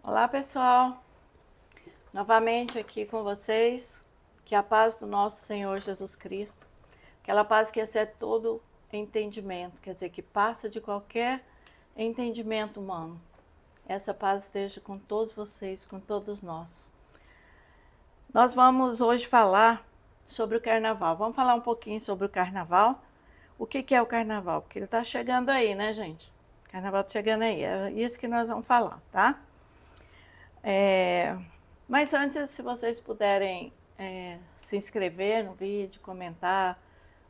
Olá, pessoal. Novamente aqui com vocês. Que a paz do nosso Senhor Jesus Cristo, aquela paz que excede todo entendimento, quer dizer, que passa de qualquer entendimento humano. Essa paz esteja com todos vocês, com todos nós. Nós vamos hoje falar sobre o carnaval. Vamos falar um pouquinho sobre o carnaval. O que é o carnaval? Porque ele está chegando aí, né, gente? O carnaval está chegando aí. É isso que nós vamos falar, tá? Mas antes, se vocês puderem se inscrever no vídeo, comentar,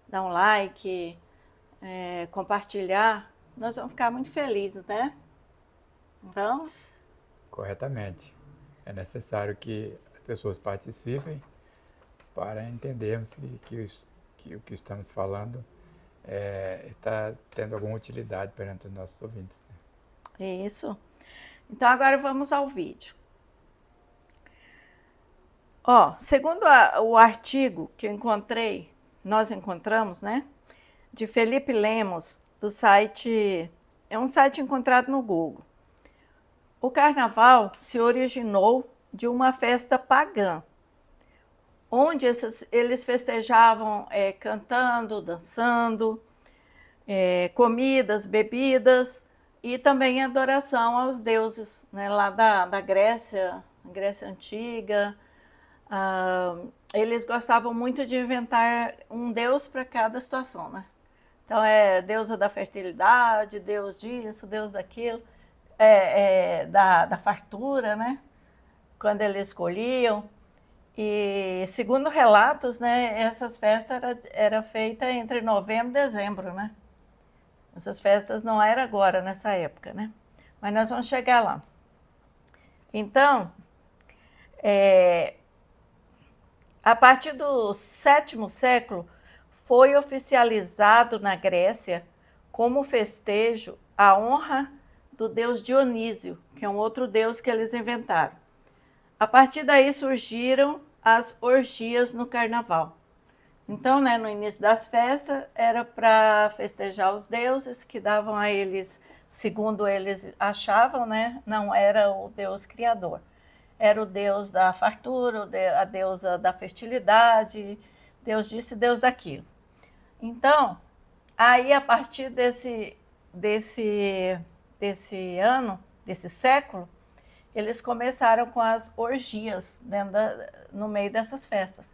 dar um like, compartilhar, nós vamos ficar muito felizes, né? Vamos? Corretamente. É necessário que as pessoas participem para entendermos que o que estamos falando está tendo alguma utilidade perante os nossos ouvintes. Né? Isso. Então agora vamos ao vídeo. Ó, segundo o artigo que eu encontrei, nós encontramos, né? De Felipe Lemos, do site, é um site encontrado no Google. O carnaval se originou de uma festa pagã, onde eles festejavam cantando, dançando, comidas, bebidas e também adoração aos deuses, né, lá da Grécia Antiga. Eles gostavam muito de inventar um deus para cada situação, né? Então é deusa da fertilidade, deus disso, deus daquilo, da fartura, né? Quando eles escolhiam. E segundo relatos, né, essas festas era feita entre novembro e dezembro, né? Essas festas não era agora, nessa época, né? Mas nós vamos chegar lá. Então, a partir do 7º século, foi oficializado na Grécia como festejo a honra do deus Dionísio, que é um outro deus que eles inventaram. A partir daí surgiram as orgias no carnaval. Então, né, no início das festas, era para festejar os deuses que davam a eles, segundo eles achavam, né, não era o deus criador. Era o deus da fartura, a deusa da fertilidade, deus disso e deus daquilo. Então, aí a partir desse ano, desse século, eles começaram com as orgias no meio dessas festas,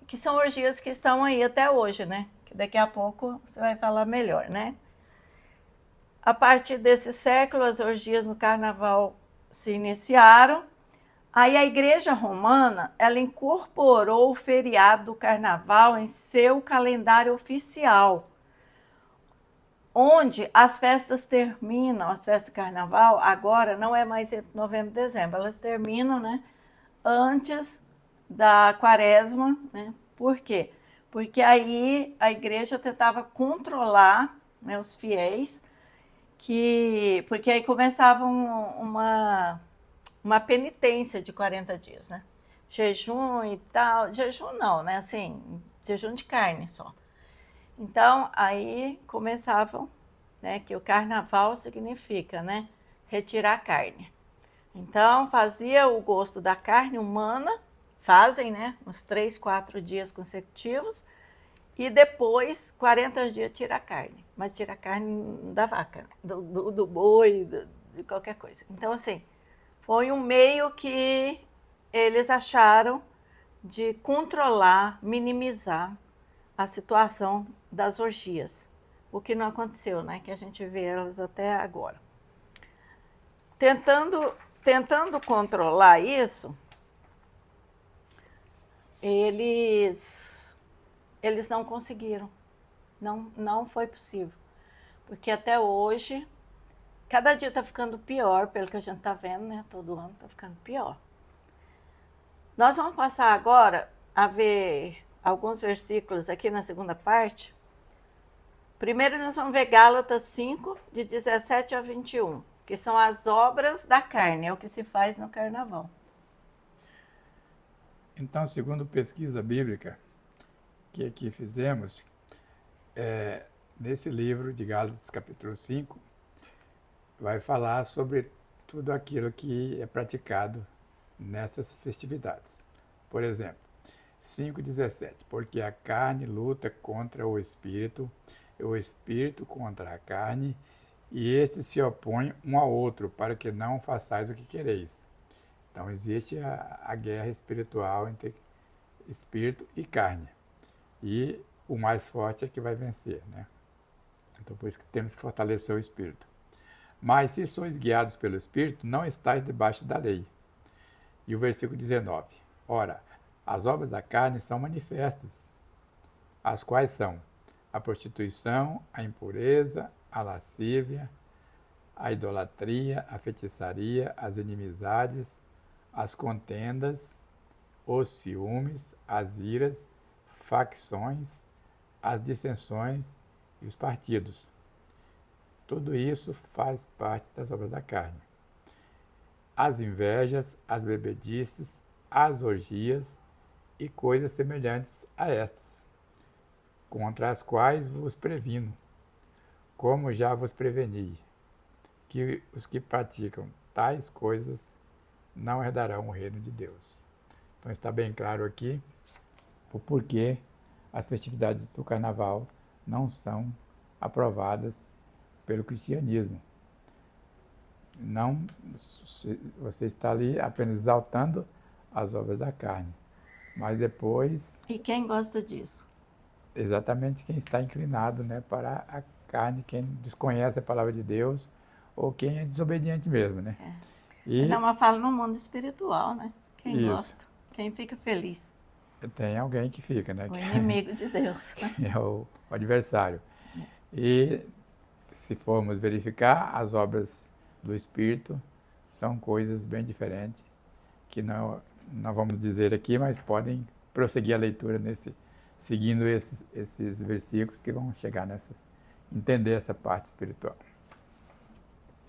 que são orgias que estão aí até hoje, né? Que daqui a pouco você vai falar melhor, né? A partir desse século, as orgias no carnaval se iniciaram. Aí a Igreja Romana, ela incorporou o feriado do carnaval em seu calendário oficial, onde as festas terminam, as festas do carnaval, agora não é mais entre novembro e dezembro, elas terminam, né, antes da quaresma, né? Por quê? Porque aí a igreja tentava controlar, né, os fiéis, porque aí começava uma penitência de 40 dias, né? Jejum e tal, jejum não, né, assim, jejum de carne só. Então, aí começavam, né, que o carnaval significa, né, retirar a carne. Então, fazia o gosto da carne humana, fazem, né, uns 3, 4 dias consecutivos, e depois, 40 dias, tira a carne. Mas tira a carne da vaca, do boi, de qualquer coisa. Então, assim, foi um meio que eles acharam de controlar, minimizar a situação das orgias, o que não aconteceu, né? Que a gente vê elas até agora. Tentando controlar isso, eles não conseguiram. Não foi possível. Porque até hoje, cada dia está ficando pior, pelo que a gente está vendo, né? Todo ano está ficando pior. Nós vamos passar agora a ver alguns versículos aqui na segunda parte. Primeiro nós vamos ver Gálatas 5, de 17 a 21, que são as obras da carne, é o que se faz no carnaval. Então, segundo pesquisa bíblica que aqui fizemos, nesse livro de Gálatas capítulo 5, vai falar sobre tudo aquilo que é praticado nessas festividades. Por exemplo, 5,17, porque a carne luta contra o espírito contra a carne, e estes se opõem um ao outro, para que não façais o que quereis. Então existe a guerra espiritual entre espírito e carne. E o mais forte é que vai vencer, né? Então por isso que temos que fortalecer o espírito. Mas se sois guiados pelo espírito, não estáis debaixo da lei. E o versículo 19. Ora, as obras da carne são manifestas, as quais são a prostituição, a impureza, a lascívia, a idolatria, a feitiçaria, as inimizades, as contendas, os ciúmes, as iras, facções, as dissensões e os partidos. Tudo isso faz parte das obras da carne. As invejas, as bebedices, as orgias e coisas semelhantes a estas, contra as quais vos previno, como já vos preveni, que os que praticam tais coisas não herdarão o reino de Deus. Então está bem claro aqui o porquê as festividades do carnaval não são aprovadas pelo cristianismo. Não, você está ali apenas exaltando as obras da carne, mas depois... E quem gosta disso? Exatamente quem está inclinado, né, para a carne, quem desconhece a palavra de Deus ou quem é desobediente mesmo, né? Não, mas fala no mundo espiritual, né? Quem isso. gosta, quem fica feliz. Tem alguém que fica, né? O inimigo de Deus. É o adversário. E se formos verificar, as obras do Espírito são coisas bem diferentes, que não vamos dizer aqui, mas podem prosseguir a leitura seguindo esses versículos que vão chegar entender essa parte espiritual.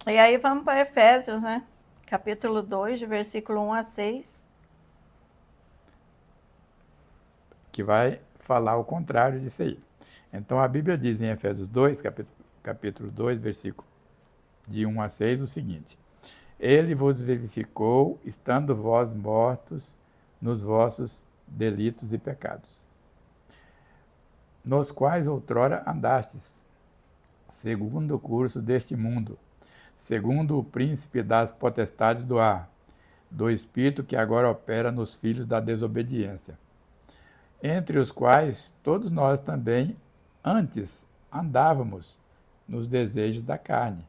E aí vamos para Efésios, né? Capítulo 2, de versículo 1 a 6. Que vai falar o contrário disso aí. Então a Bíblia diz em Efésios 2, capítulo 2, versículo de 1 a 6, o seguinte: Ele vos vivificou, estando vós mortos nos vossos delitos e pecados, nos quais outrora andastes, segundo o curso deste mundo, segundo o príncipe das potestades do ar, do espírito que agora opera nos filhos da desobediência, entre os quais todos nós também antes andávamos nos desejos da carne,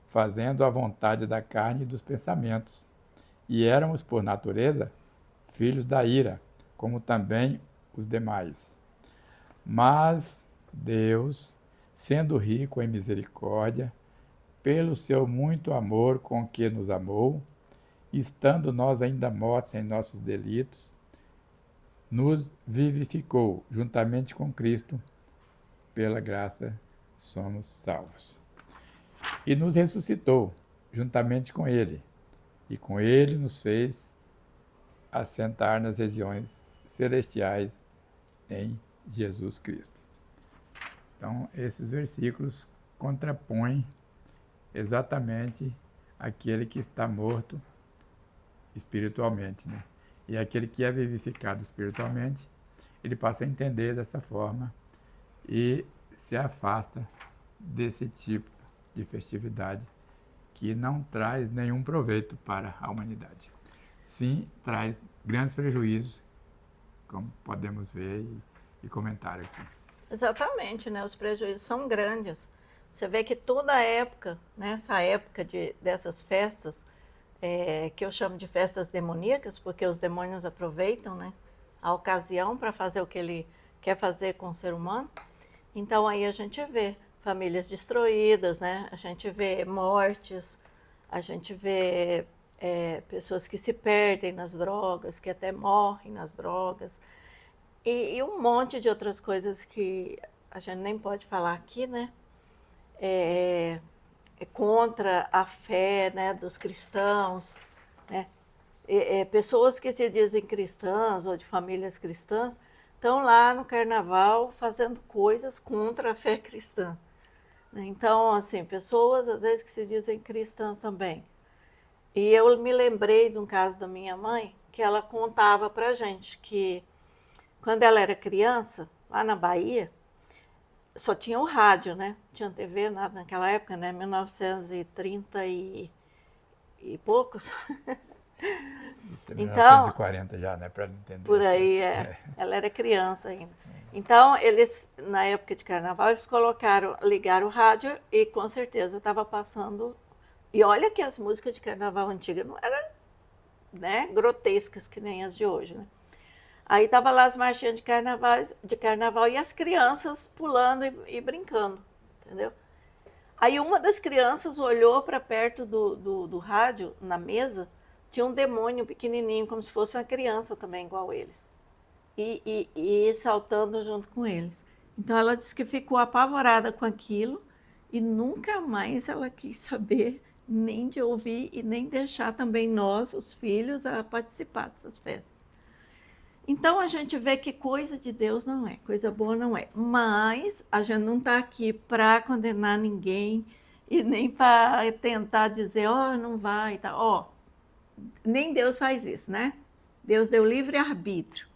fazendo a vontade da carne e dos pensamentos, e éramos, por natureza, filhos da ira, como também os demais. Mas Deus, sendo rico em misericórdia, pelo seu muito amor com que nos amou, estando nós ainda mortos em nossos delitos, nos vivificou juntamente com Cristo, pela graça somos salvos. E nos ressuscitou juntamente com Ele, e com Ele nos fez assentar nas regiões celestiais em Jesus Cristo. Então, esses versículos contrapõem exatamente aquele que está morto espiritualmente, né? E aquele que é vivificado espiritualmente, ele passa a entender dessa forma e se afasta desse tipo de festividade que não traz nenhum proveito para a humanidade. Sim, traz grandes prejuízos, como podemos ver e comentar aqui. Exatamente, né? Os prejuízos são grandes. Você vê que toda época, né, essa época dessas festas, que eu chamo de festas demoníacas, porque os demônios aproveitam, né, a ocasião para fazer o que ele quer fazer com o ser humano. Então aí a gente vê famílias destruídas, né? A gente vê mortes, a gente vê pessoas que se perdem nas drogas, que até morrem nas drogas, e um monte de outras coisas que a gente nem pode falar aqui, né? Contra a fé, né, dos cristãos, né? Pessoas que se dizem cristãs ou de famílias cristãs estão lá no carnaval fazendo coisas contra a fé cristã. Então, assim, pessoas às vezes que se dizem cristãs também, E eu me lembrei de um caso da minha mãe, que ela contava pra gente que quando ela era criança, lá na Bahia, só tinha o rádio, né? Não tinha TV, nada naquela época, né? 1930 e poucos. Isso é Então, 1940 já, né? Para entender por aí, ela era criança ainda. Então, eles, na época de carnaval, eles ligaram o rádio e com certeza estava passando. E olha que as músicas de carnaval antiga não eram, né, grotescas que nem as de hoje, né? Aí tava lá as marchinhas de carnaval e as crianças pulando e brincando, entendeu? Aí uma das crianças olhou para perto do rádio, na mesa, tinha um demônio pequenininho, como se fosse uma criança também, igual eles. E saltando junto com eles. Então ela disse que ficou apavorada com aquilo e nunca mais ela quis saber nem de ouvir e nem deixar também nós, os filhos, a participar dessas festas. Então a gente vê que coisa de Deus não é, coisa boa não é. Mas a gente não está aqui para condenar ninguém e nem para tentar dizer, ó, oh, não vai, tá. Ó, nem Deus faz isso, né? Deus deu livre arbítrio.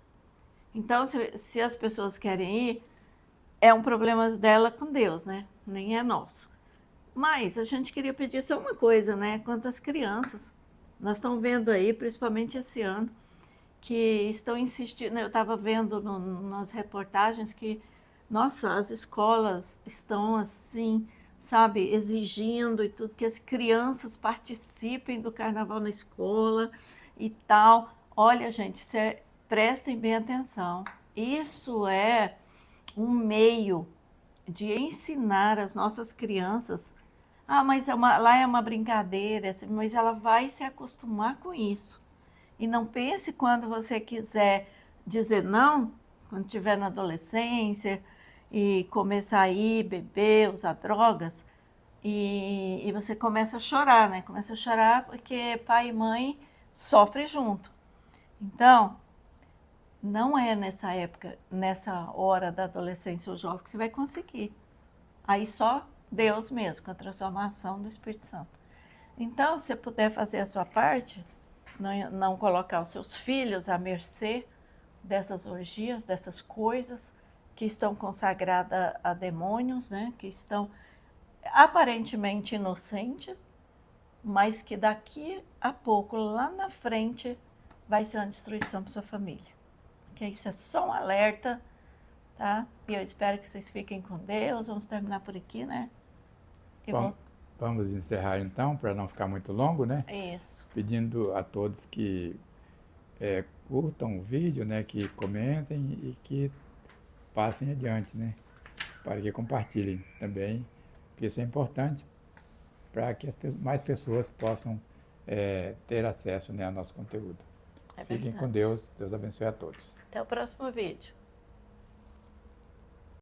Então, se as pessoas querem ir, é um problema dela com Deus, né? Nem é nosso. Mas a gente queria pedir só uma coisa, né? Quanto às crianças, nós estamos vendo aí, principalmente esse ano, que estão insistindo, eu estava vendo nas reportagens que, nossa, as escolas estão assim, sabe, exigindo e tudo, que as crianças participem do carnaval na escola e tal. Olha, gente, prestem bem atenção. Isso é um meio de ensinar as nossas crianças. Ah, mas lá é uma brincadeira, mas ela vai se acostumar com isso. E não pense quando você quiser dizer não, quando estiver na adolescência e começar a ir, beber, usar drogas, e você começa a chorar, né? Começa a chorar porque pai e mãe sofrem junto. Então, não é nessa época, nessa hora da adolescência ou jovem que você vai conseguir. Aí só Deus mesmo, com a transformação do Espírito Santo. Então, se você puder fazer a sua parte, não colocar os seus filhos à mercê dessas orgias, dessas coisas que estão consagradas a demônios, né? Que estão aparentemente inocentes, mas que daqui a pouco, lá na frente, vai ser uma destruição para sua família. Que isso é só um alerta, tá? E eu espero que vocês fiquem com Deus. Vamos terminar por aqui, né? Vamos encerrar então, para não ficar muito longo, né? Isso. Pedindo a todos que curtam o vídeo, né? Que comentem e que passem adiante, né? Para que compartilhem também, porque isso é importante para que mais pessoas possam ter acesso, né, ao nosso conteúdo. Fiquem com Deus. Deus abençoe a todos. Até o próximo vídeo.